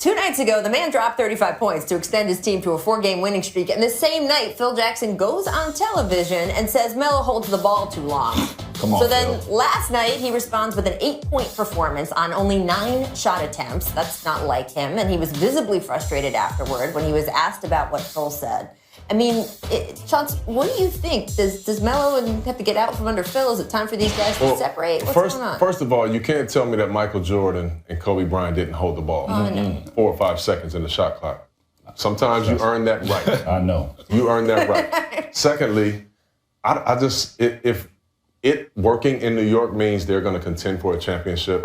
2 nights ago, the man dropped 35 points to extend his team to a 4-game winning streak. And the same night, Phil Jackson goes on television and says Melo holds the ball too long. Come on, so then Phil. last night, he responds with an 8-point performance on only 9 shot attempts. That's not like him. And he was visibly frustrated afterward when he was asked about what Phil said. I mean, Chauncey, what do you think? Does Melo have to get out from under Phil? Is it time for these guys to separate? What's going on? First of all, you can't tell me that Michael Jordan and Kobe Bryant didn't hold the ball 4 or 5 seconds in the shot clock. Sometimes you earn that right. I know. You earn that right. Secondly, if it working in New York means they're going to contend for a championship,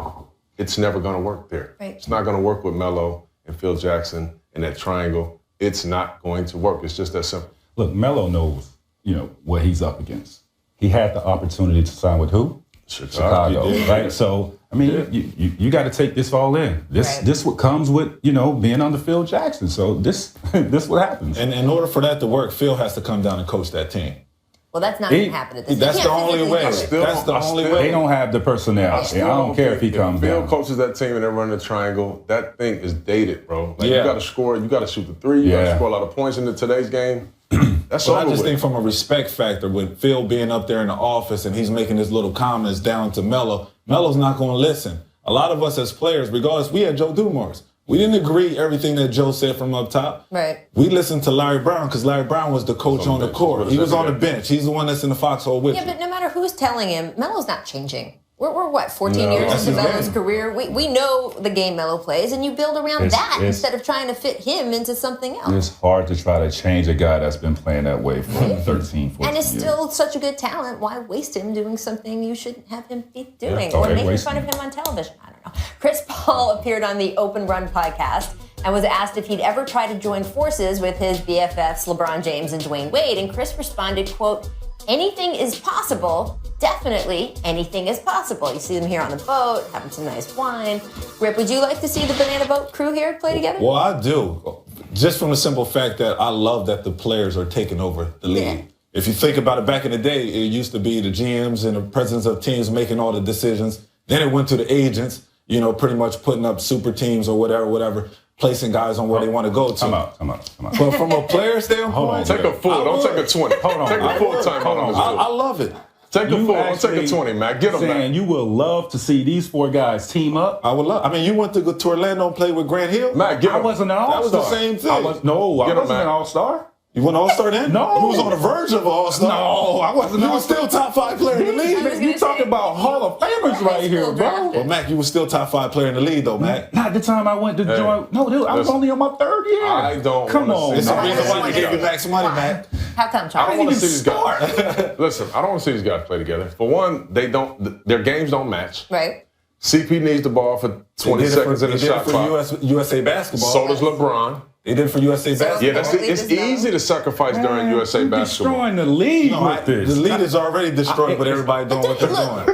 it's never going to work there. Right. It's not going to work with Melo and Phil Jackson and that triangle. It's not going to work. It's just that simple. Look, Melo knows, what he's up against. He had the opportunity to sign with who? Chicago, right? So, I mean, you got to take this all in. This what comes with, being under Phil Jackson. So this what happens. And in order for that to work, Phil has to come down and coach that team. Well, that's not going to happen at this. That's the only way. That's the only way. They don't have the personnel. I don't care if he comes down. Phil coaches that team and they're running the triangle. That thing is dated, bro. You got to score. You got to shoot the 3. You got to score a lot of points in today's game. That's I just think from a respect factor, with Phil being up there in the office and he's making his little comments down to Melo, Melo's not going to listen. A lot of us as players, regardless, we had Joe Dumars. We didn't agree everything that Joe said from up top. Right. We listened to Larry Brown because Larry Brown was the coach on the court. He was on the bench. He's the one that's in the foxhole with you. Yeah, but no matter who's telling him, Melo's not changing. We're what, 14 years into Melo's career? We know the game Melo plays, and you build around that instead of trying to fit him into something else. It's hard to try to change a guy that's been playing that way for 13, 14 years. And is still such a good talent. Why waste him doing something you shouldn't have him be doing? Yeah, or making fun of him on television? I don't know. Chris Paul appeared on the Open Run podcast and was asked if he'd ever try to join forces with his BFFs LeBron James and Dwayne Wade. And Chris responded, quote, "Anything is possible. Definitely anything is possible." You see them here on the boat, having some nice wine. Rip, would you like to see the Banana Boat crew here play together? Well, I do. Just from the simple fact that I love that the players are taking over the league. Yeah. If you think about it, back in the day, it used to be the GMs and the presidents of teams making all the decisions. Then it went to the agents, pretty much putting up super teams or whatever, placing guys on where they want to go to. Come out. But from a player standpoint, take a full. Don't take a 20. Hold on. Take a full time. I love it. Take a full. Don't take a 20, man. Get them, man. You will love to see these 4 guys team up. I would love. I mean, you went to Orlando and play with Grant Hill. Matt, get him. I wasn't an all-star. That was the same thing. I wasn't an all-star. You won All-Star then? No. You was on the verge of All-Star. No, I wasn't. You were still top 5 player in the league. You talking about Hall of Famers right here, bro. Well, Mac, you were still top 5 player in the league, though, Mac. Not the time I went to join. No, dude, I was only on my 3rd year. I don't. Come on, It's the man. reason why they gave you Max money, Mac. How come, I Charlie? don't want to see these guys. Listen, I don't want to see these guys play together. For one, their games don't match. Right. CP needs the ball for 20 seconds in the shot clock. USA basketball. So does LeBron. They did it for USA basketball. Yeah, it's easy to sacrifice during USA basketball. Destroying the league with this. The lead is already destroyed, but everybody doing what they're doing.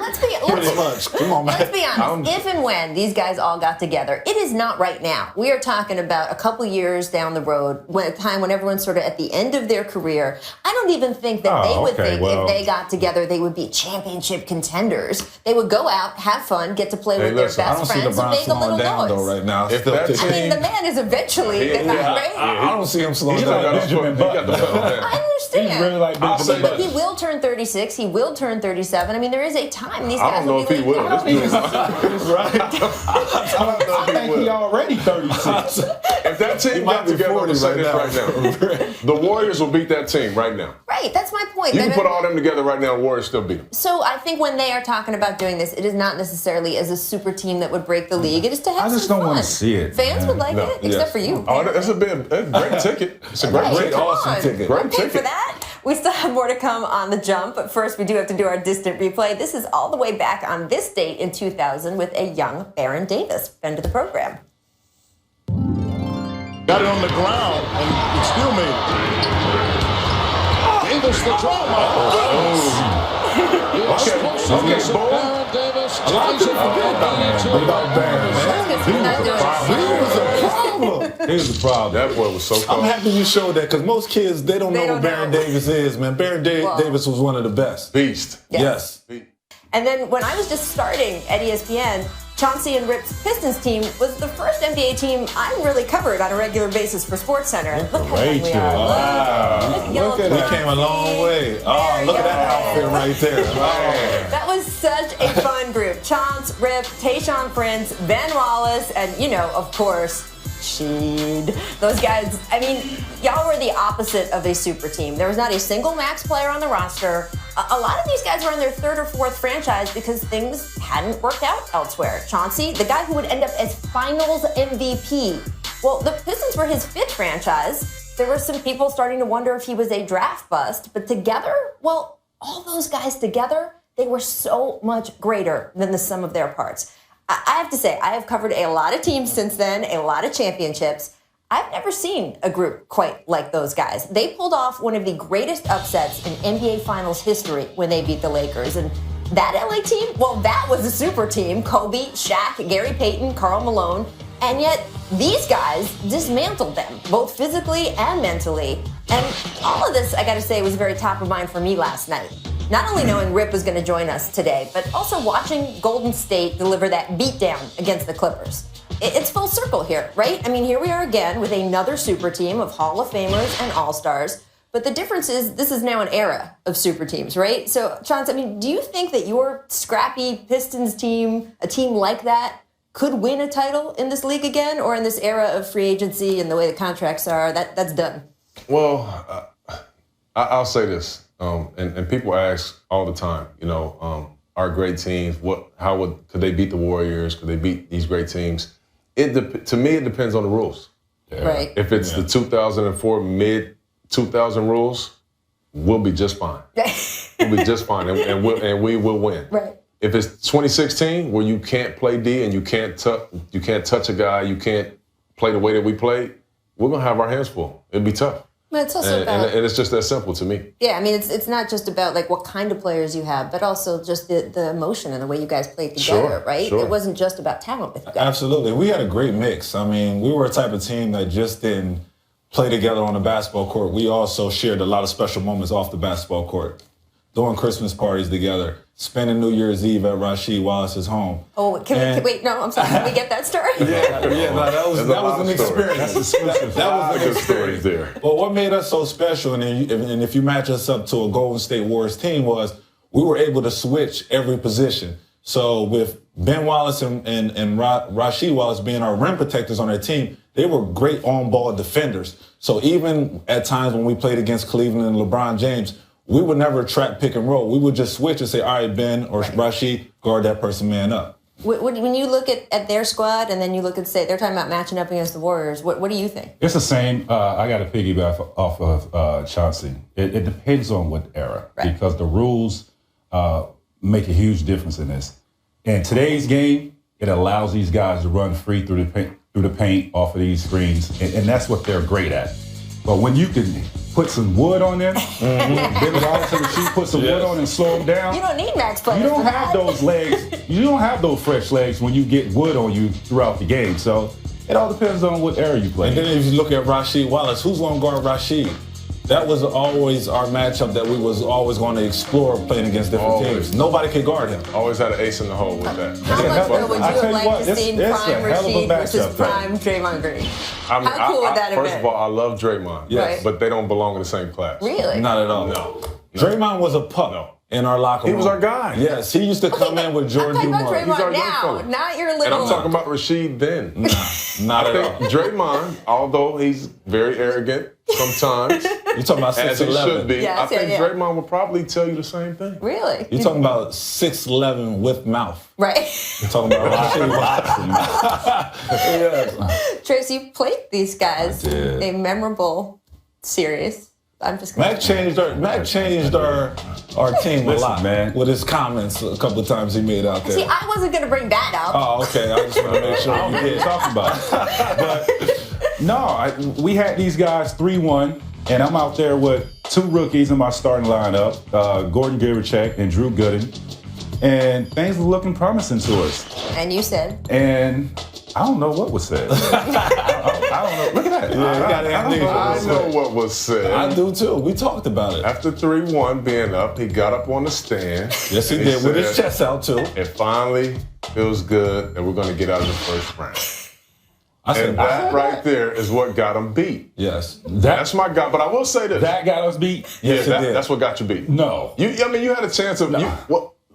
Pretty much. Come on, man. Let's be honest. If and when these guys all got together, it is not right now. We are talking about a couple years down the road, a time when everyone's sort of at the end of their career. I don't even think that they would think if they got together, they would be championship contenders. They would go out, have fun, get to play with their best friends, and make a little noise. Though, right now. I mean, the man is eventually right? I don't see him slowing down. I understand. He's really like Benjamin But he will turn 36. He will turn 37. I mean, there is a time these guys I don't know if he will. I think he already 36. If that team got together, I'm say this right now. The Warriors will beat that team right now. Right, that's my point. You can put all them together right now, the Warriors still beat them. So I think when they are talking about doing this, it is not necessarily as a super team that would break the league. It is to have some fun. I just don't want to see it. Fans would like it, except for you. Oh, that's a great ticket. It's a great awesome ticket. Great ticket. ticket. For that. We still have more to come on the jump, but first we do have to do our distant replay. This is all the way back on this date in 2000 with a young Baron Davis. Friend of the program. Got it on the ground, and it still made it. Davis the drama. Okay, boy. A lot of people forget about Baron. He was a problem. He was a problem. That boy was so cool. I'm happy you showed that because most kids, they don't know who Baron Davis is, man. Baron Davis was one of the best. Beast. Yes. And then when I was just starting at ESPN, Chauncey and Rip's Pistons team was the first NBA team I really covered on a regular basis for SportsCenter. Look how young we are. Wow. Look at that. We came a long way. Oh, look at that outfit right there. Oh. That was such a fun group. Chauncey, Rip, Tayshaun Prince, Ben Wallace, and, you know, of course, Sheed. Those guys, I mean, y'all were the opposite of a super team. There was not a single max player on the roster. A lot of these guys were in their third or fourth franchise because things hadn't worked out elsewhere. Chauncey, the guy who would end up as finals MVP. Well, the Pistons were his fifth franchise. There were some people starting to wonder if he was a draft bust, but together, well, all those guys together, they were so much greater than the sum of their parts. I have to say, I have covered a lot of teams since then, a lot of championships. I've never seen a group quite like those guys. They pulled off one of the greatest upsets in NBA Finals history when they beat the Lakers. And that LA team, well, that was a super team. Kobe, Shaq, Gary Payton, Karl Malone. And yet, these guys dismantled them, both physically and mentally. And all of this, I gotta say, was very top of mind for me last night. Not only knowing Rip was going to join us today, but also watching Golden State deliver that beatdown against the Clippers. It's full circle here, right? I mean, here we are again with another super team of Hall of Famers and All-Stars. But the difference is this is now an era of super teams, right? So, Chauncey, I mean, do you think that your scrappy Pistons team, a team like that, could win a title in this league again? Or in this era of free agency and the way the contracts are, that's done? Well, I'll say this. And people ask all the time, you know, our great teams, could they beat the Warriors? Could they beat these great teams? To me, it depends on the rules. Yeah. Right. If it's the 2004 mid-2000 rules, we'll be just fine. We'll be just fine, and we will win. Right. If it's 2016, where you can't play D and you can't touch a guy, you can't play the way that we played, we're gonna have our hands full. It'll be tough. But it's also about, and it's just that simple to me. Yeah, I mean, it's not just about like what kind of players you have, but also just the emotion and the way you guys played together, right? Sure. It wasn't just about talent with you guys. Absolutely. We had a great mix. I mean, we were a type of team that just didn't play together on the basketball court. We also shared a lot of special moments off the basketball court. Throwing Christmas parties together, spending New Year's Eve at Rasheed Wallace's home. Oh, wait, no, I'm sorry. Can we get that story? That was an experience. That was an experience there. But what made us so special, and if you match us up to a Golden State Warriors team, was we were able to switch every position. So with Ben Wallace and Rasheed Wallace being our rim protectors on their team, they were great on-ball defenders. So even at times when we played against Cleveland and LeBron James, we would never trap pick and roll. We would just switch and say, all right, Ben or Rasheed, guard that person man up. When you look at their squad and then you look at, say, they're talking about matching up against the Warriors, what do you think? It's the same. I got to piggyback off of Chauncey. It depends on what era, because the rules make a huge difference in this. In today's game, it allows these guys to run free through the paint off of these screens, and that's what they're great at. But when you can put some wood on them, Ben Wallace and Rasheed put some wood on and slow them down. You don't need max players. You don't have those legs. You don't have those fresh legs when you get wood on you throughout the game. So it all depends on what era you play. And then if you look at Rasheed Wallace, who's going to guard Rasheed? That was always our matchup that we was always going to explore playing against different teams. Nobody could guard him. Always had an ace in the hole with that. How much better would you have liked to see prime Rasheed versus prime Draymond Green? How cool would that have been? First of all, I love Draymond, but they don't belong in the same class. Really? Not at all. No. Draymond was a pup. In our locker room. He was our guy. Yes, he used to come in with Jordan I'm talking Dumars. about Draymond now, not your little... And I'm talking about Rasheed then. Not at all. Draymond, although he's very arrogant sometimes, you're talking about 6'11". as he should be, Yes, I think Draymond would probably tell you the same thing. Really? You're talking about 6'11" with mouth. Right. You're talking about Rasheed. Trace, you played these guys. A memorable series. I'm just Mac changed our team a lot, man, with his comments a couple of times he made out there. See, I wasn't going to bring that up. Oh, okay. I just want to make sure you did talk about it. But no, we had these guys 3-1, and I'm out there with two rookies in my starting lineup, Gordon Givacek and Drew Gooden, and things were looking promising to us. And you said? And I don't know what was said. I don't know. Look at that. Yeah, he got amnesia. I know what was said. I do too. We talked about it. After 3-1 being up, he got up on the stand. Yes, he did. With his chest out too. It finally feels good, and we're going to get out of the first round. And that right there is what got him beat. Yes. That's my guy. But I will say this. That got us beat? Yes, it did. That's what got you beat. No. You had a chance of.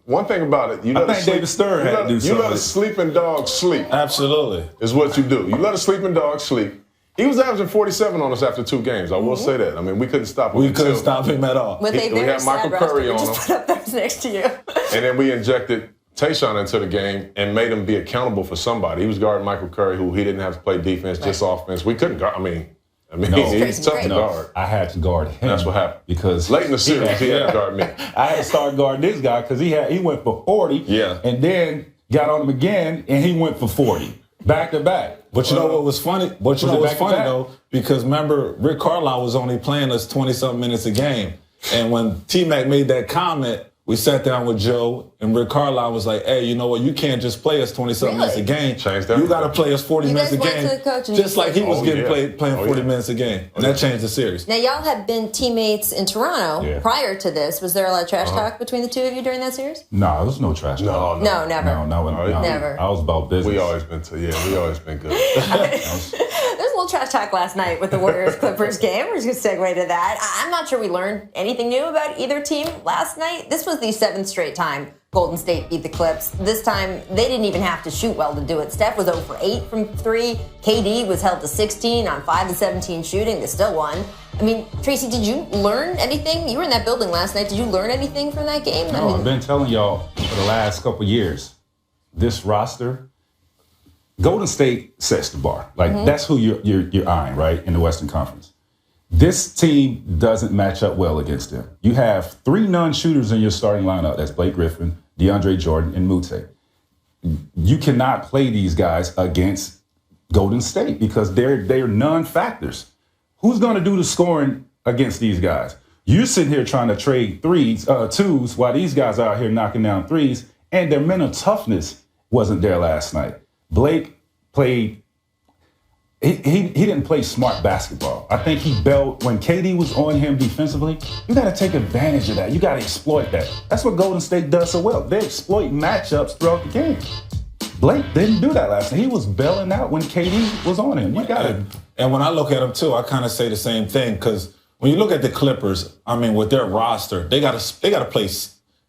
One thing about it, I think David Stern had to do something. You let a sleeping dog sleep. Absolutely. Is what you do. You let a sleeping dog sleep. He was averaging 47 on us after 2 games. I will say that. I mean, we couldn't stop him. We couldn't stop him at all. With a we very had Michael sad Curry roster, on just him. put up those next to you. And then we injected Tayshaun into the game and made him be accountable for somebody. He was guarding Michael Curry, who he didn't have to play defense, just offense. We couldn't guard. I mean, he's tough to guard. I had to guard him. That's what happened. Because late in the series, he had to guard me. I had to start guarding this guy because he went for 40. Yeah. And then got on him again, and he went for 40. Back to back. But you know what was funny? But you know what's funny, back? though? Because remember, Rick Carlisle was only playing us 20-something minutes a game. And when T-Mac made that comment, we sat down with Joe, and Rick Carlisle was like, hey, you know what? You can't just play us 20-something minutes a game. You got to play us 40 minutes a game. Just like he was playing 40 minutes a game. And that changed the series. Now, y'all had been teammates in Toronto prior to this. Was there a lot of trash talk between the two of you during that series? No, there was no trash talk. No, never. No, never. I was about business. We always been good. There's a little trash talk last night with the Warriors-Clippers game. We're just going to segue to that. I'm not sure we learned anything new about either team last night. This was the 7th straight time Golden State beat the Clips. This time, they didn't even have to shoot well to do it. Steph was 0 for 8 from 3. KD was held to 16 on 5 of 17 shooting. They still won. I mean, Tracy, did you learn anything? You were in that building last night. Did you learn anything from that game? No, I've been telling y'all for the last couple years, this roster, Golden State sets the bar. Like, that's who you're eyeing, right, in the Western Conference. This team doesn't match up well against them. You have 3 non-shooters in your starting lineup. That's Blake Griffin, DeAndre Jordan, and Mute. You cannot play these guys against Golden State because they're non-factors. Who's going to do the scoring against these guys? You're sitting here trying to trade twos, while these guys are out here knocking down threes, and their mental toughness wasn't there last night. Blake played. He didn't play smart basketball. I think he bailed when KD was on him defensively. You got to take advantage of that. You got to exploit that. That's what Golden State does so well. They exploit matchups throughout the game. Blake didn't do that last night. He was bailing out when KD was on him. You got it. And when I look at him too, I kind of say the same thing because when you look at the Clippers, I mean, with their roster, they got to play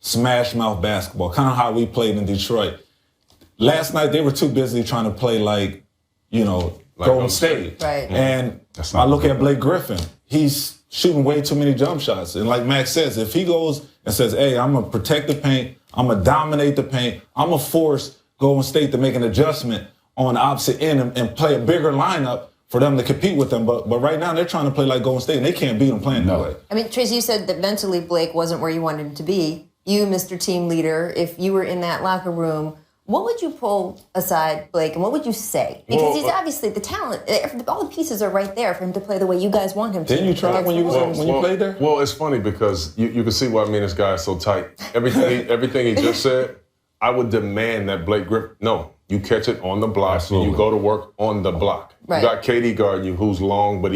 smash mouth basketball, kind of how we played in Detroit. Last night they were too busy trying to play like Golden State. Right. And I look at Blake Griffin. He's shooting way too many jump shots. And like Max says, if he goes and says, hey, I'm going to protect the paint, I'm going to dominate the paint, I'm going to force Golden State to make an adjustment on the opposite end and play a bigger lineup for them to compete with them. But right now they're trying to play like Golden State, and they can't beat them playing that way. I mean, Tracy, you said that mentally Blake wasn't where you wanted him to be. You, Mr. Team Leader, if you were in that locker room, what would you pull aside, Blake, and what would you say? Because he's obviously the talent. All the pieces are right there for him to play the way you guys want him to. Didn't you try when you played there? Well, it's funny because you can see why me and this guy is so tight. Everything he just said, I would demand that Blake Griffin, no, you catch it on the block and you go to work on the block. Right. You got KD guarding you who's long, but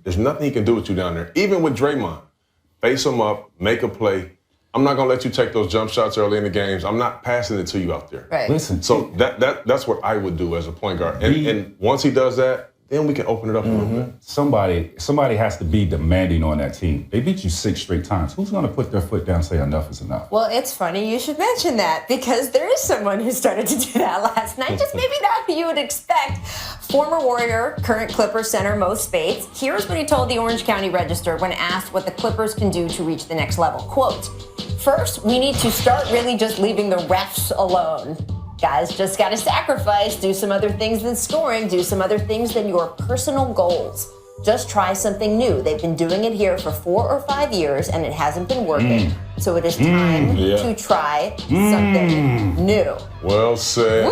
there's nothing he can do with you down there. Even with Draymond, face him up, make a play. I'm not going to let you take those jump shots early in the games. I'm not passing it to you out there. Right. Listen. So that's what I would do as a point guard. And once he does that, then we can open it up a little bit. Somebody has to be demanding on that team. They beat you 6 straight times. Who's going to put their foot down and say enough is enough? Well, it's funny you should mention that because there is someone who started to do that last night. Just maybe not who you would expect. Former Warrior, current Clippers center Mo Spates. Here's what he told the Orange County Register when asked what the Clippers can do to reach the next level. Quote, first, we need to start really just leaving the refs alone. Guys just got to sacrifice, do some other things than scoring, do some other things than your personal goals. Just try something new. They've been doing it here for 4 or 5 years, and it hasn't been working. So it is time to try something new. Well said.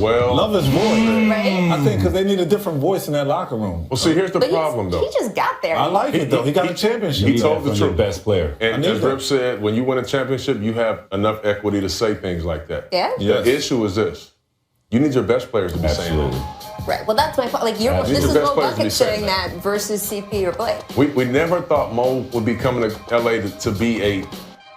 Well, love his voice. Right? I think because they need a different voice in that locker room. Well, see, here's the problem, though. He just got there. I like it, though. He got a championship. He told the truth. Best player. And as Rip said, when you win a championship, you have enough equity to say things like that. Yeah? The issue is this. You need your best players to be saying Absolutely. that. Right. Well, that's my point. Like, this He's the is best Mo player to be Bucket saying saying that versus CP or Blake. We never thought Mo would be coming to LA to be a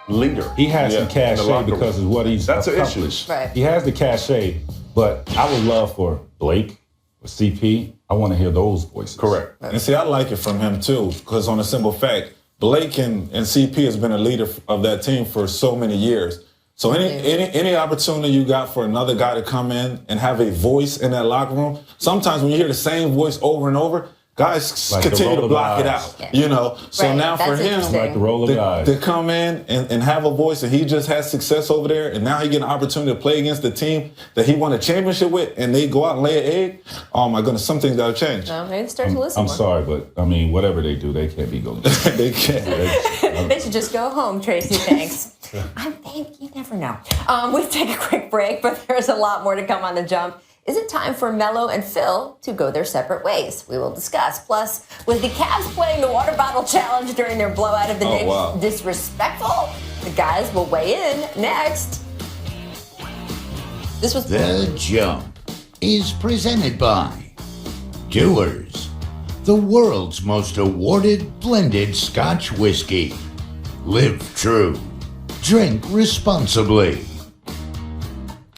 leader. He has some in the cachet locker room. because of what he's That's an accomplished. issue. Right. He has the cachet, but I would love for Blake, for CP, I want to hear those voices. Correct. And see, I like it from him too, because on a simple fact, Blake and CP has been a leader of that team for so many years. So any opportunity you got for another guy to come in and have a voice in that locker room, sometimes when you hear the same voice over and over, guys Like continue to block it eyes. out. You know, so Right, now for that's him, interesting. Like the roll of the eyes. to come in and have a voice, and he just has success over there, and now he get an opportunity to play against the team that he won a championship with, and they go out and lay an egg. Oh my goodness, some things gotta change. No, maybe start to listen I'm more. sorry, but I mean, whatever they do, they can't be going. They can't. They should just go home, Tracy. Thanks. You never know. We take a quick break, but there's a lot more to come on The Jump. Is it time for Melo and Phil to go their separate ways? We will discuss. Plus, was the Cavs playing the water bottle challenge during their blowout of the Knicks wow. disrespectful? The guys will weigh in next. This was The Jump is presented by Dewar's, the world's most awarded blended Scotch whiskey. Live true. Drink responsibly.